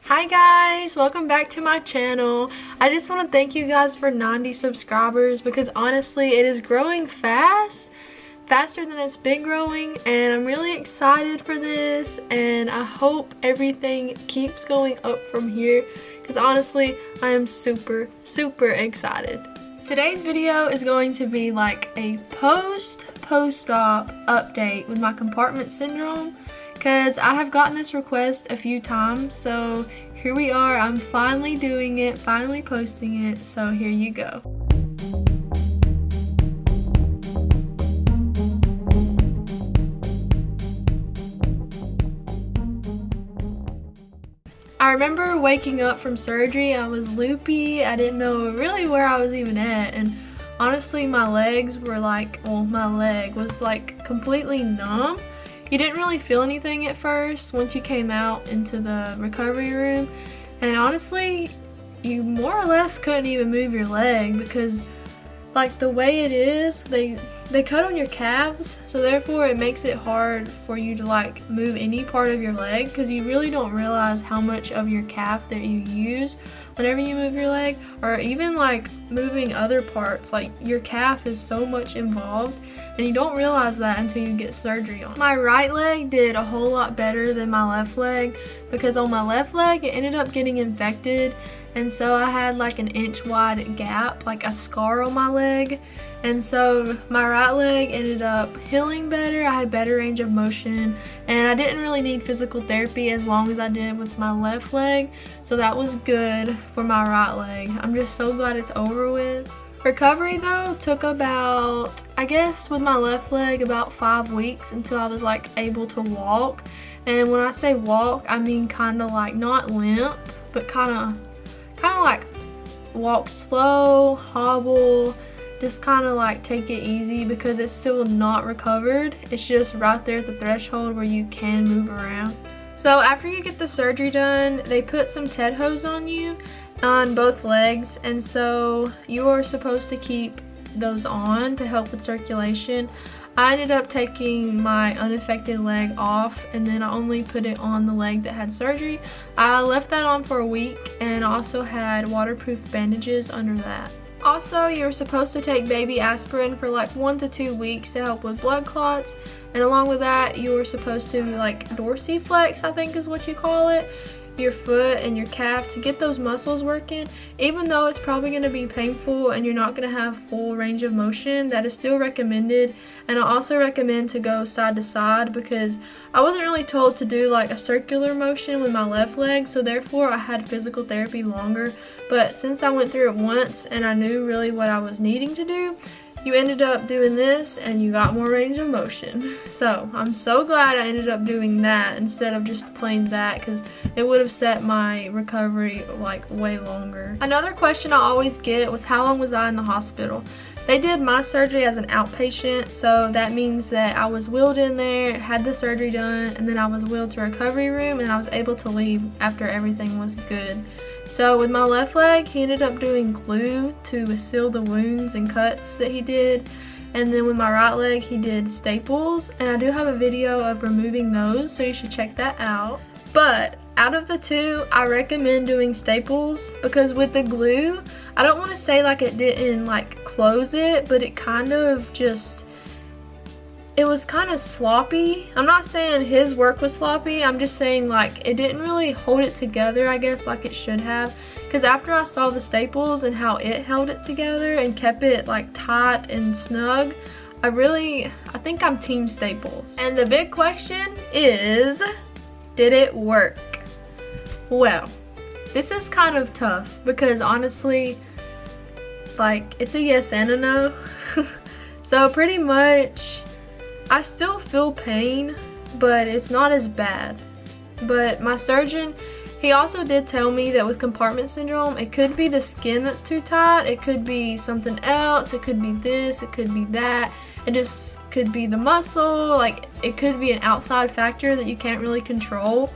Hi guys, welcome back to my channel. I just want to thank you guys for 90 subscribers because honestly it is growing faster than it's been growing, and I'm really excited for this, and I hope everything keeps going up from here because honestly I am super excited. Today's video is going to be like a post-op update with my compartment syndrome because I have gotten this request a few times, so here we are. I'm finally doing it, finally posting it, so here you go. I remember waking up from surgery, I was loopy, I didn't know really where I was even at, and honestly my legs were like, well, my leg was like completely numb. You didn't really feel anything at first once you came out into the recovery room, and honestly you more or less couldn't even move your leg because like the way it is, they cut on your calves, so therefore it makes it hard for you to like move any part of your leg because you really don't realize how much of your calf that you use whenever you move your leg, or even like moving other parts. Like your calf is so much involved and you don't realize that until you get surgery on. My right leg did a whole lot better than my left leg because on my left leg it ended up getting infected, and so I had like an inch wide gap, like a scar on my leg, and so my right leg ended up healing better. I had better range of motion and I didn't really need physical therapy as long as I did with my left leg, so that was good for my right leg. I'm just so glad it's over with. Recovery though took about, I guess with my left leg, about 5 weeks until I was like able to walk. And when I say walk, I mean kind of like not limp, but kind of like walk slow, hobble, just kind of like take it easy because it's still not recovered. It's just right there at the threshold where you can move around. So after you get the surgery done, they put some TED hose on you on both legs, and so you are supposed to keep those on to help with circulation. I ended up taking my unaffected leg off and then I only put it on the leg that had surgery. I left that on for a week and also had waterproof bandages under that. Also, you're supposed to take baby aspirin for like 1 to 2 weeks to help with blood clots, and along with that you were supposed to like dorsiflex, I think is what you call it, your foot and your calf to get those muscles working. Even though it's probably going to be painful and you're not going to have full range of motion, that is still recommended. And I also recommend to go side to side because I wasn't really told to do like a circular motion with my left leg, so therefore I had physical therapy longer. But since I went through it once and I knew really what I was needing to do, you ended up doing this and you got more range of motion. So I'm so glad I ended up doing that instead of just plain that, because it would have set my recovery like way longer. Another question I always get was how long was I in the hospital? They did my surgery as an outpatient, so that means that I was wheeled in there, had the surgery done, and then I was wheeled to a recovery room and I was able to leave after everything was good. So with my left leg, he ended up doing glue to seal the wounds and cuts that he did. And then with my right leg, he did staples. And I do have a video of removing those, so you should check that out. But out of the two, I recommend doing staples because with the glue, I don't want to say like it didn't like close it, but it kind of just, it was kind of sloppy. I'm not saying his work was sloppy, I'm just saying like it didn't really hold it together, I guess, like it should have. Because after I saw the staples and how it held it together and kept it like tight and snug, I think I'm team staples. And the big question is, did it work? Well, this is kind of tough because honestly, like it's a yes and a no. So pretty much, I still feel pain, but it's not as bad. But my surgeon, he also did tell me that with compartment syndrome, it could be the skin that's too tight, it could be something else, it could be this, it could be that, it just could be the muscle, like it could be an outside factor that you can't really control,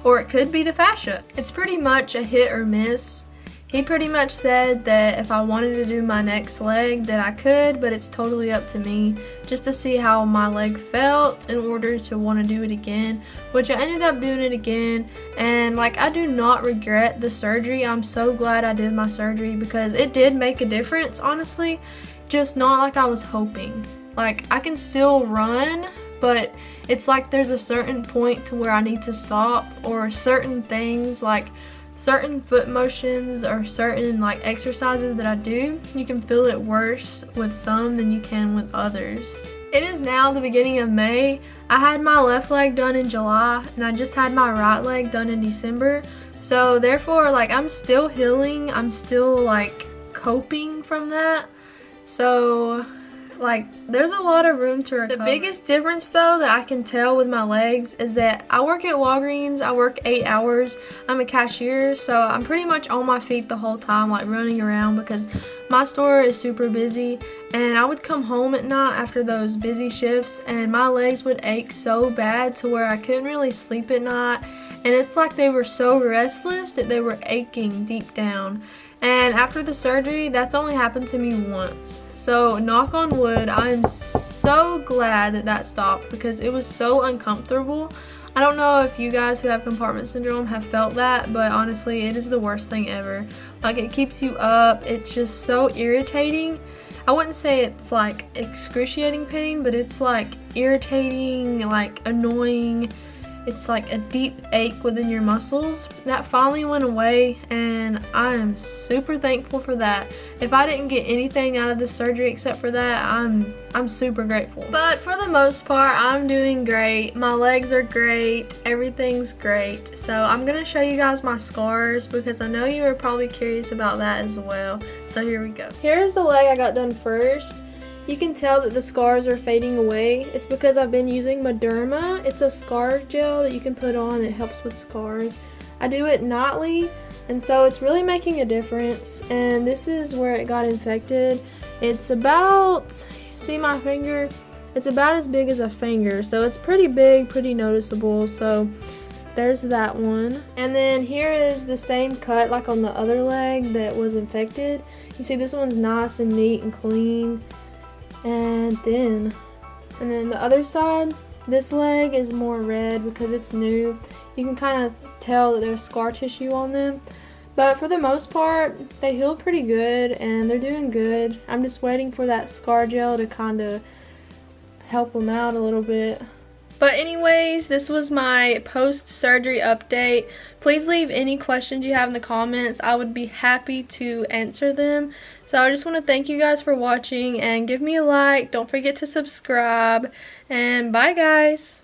or it could be the fascia. It's pretty much a hit or miss. He pretty much said that if I wanted to do my next leg that I could, but it's totally up to me just to see how my leg felt in order to want to do it again, which I ended up doing it again. And like, I do not regret the surgery. I'm so glad I did my surgery because it did make a difference, honestly, just not like I was hoping. Like, I can still run, but it's like there's a certain point to where I need to stop, or certain things like certain foot motions or certain like exercises that I do, you can feel it worse with some than you can with others. It is now the beginning of May. I had my left leg done in July and I just had my right leg done in December. So therefore, like, I'm still healing. I'm still like coping from that. So like, there's a lot of room to recover. The biggest difference though that I can tell with my legs is that I work at Walgreens. I work 8 hours. I'm a cashier, so I'm pretty much on my feet the whole time, like running around, because my store is super busy. And I would come home at night after those busy shifts and my legs would ache so bad to where I couldn't really sleep at night. And it's like they were so restless that they were aching deep down. And after the surgery, that's only happened to me once. So knock on wood, I am so glad that that stopped because it was so uncomfortable. I don't know if you guys who have compartment syndrome have felt that, but honestly, it is the worst thing ever. Like, it keeps you up. It's just so irritating. I wouldn't say it's like excruciating pain, but it's like irritating, like annoying. It's like a deep ache within your muscles. That finally went away and I am super thankful for that. If I didn't get anything out of this surgery except for that, I'm super grateful. But for the most part, I'm doing great. My legs are great. Everything's great. So I'm gonna show you guys my scars because I know you are probably curious about that as well. So here we go. Here's the leg I got done first. You can tell that the scars are fading away. It's because I've been using Derma. It's a scar gel that you can put on. It helps with scars. I do it nightly, and so it's really making a difference. And this is where it got infected. It's about, see my finger? It's about as big as a finger, so it's pretty big, pretty noticeable. So there's that one. And then here is the same cut like on the other leg that was infected. You see this one's nice and neat and clean and thin. And then the other side, this leg is more red because it's new. You can kind of tell that there's scar tissue on them. But for the most part, they heal pretty good and they're doing good. I'm just waiting for that scar gel to kind of help them out a little bit. But anyways, this was my post-surgery update. Please leave any questions you have in the comments. I would be happy to answer them. So I just want to thank you guys for watching and give me a like. Don't forget to subscribe. And bye guys.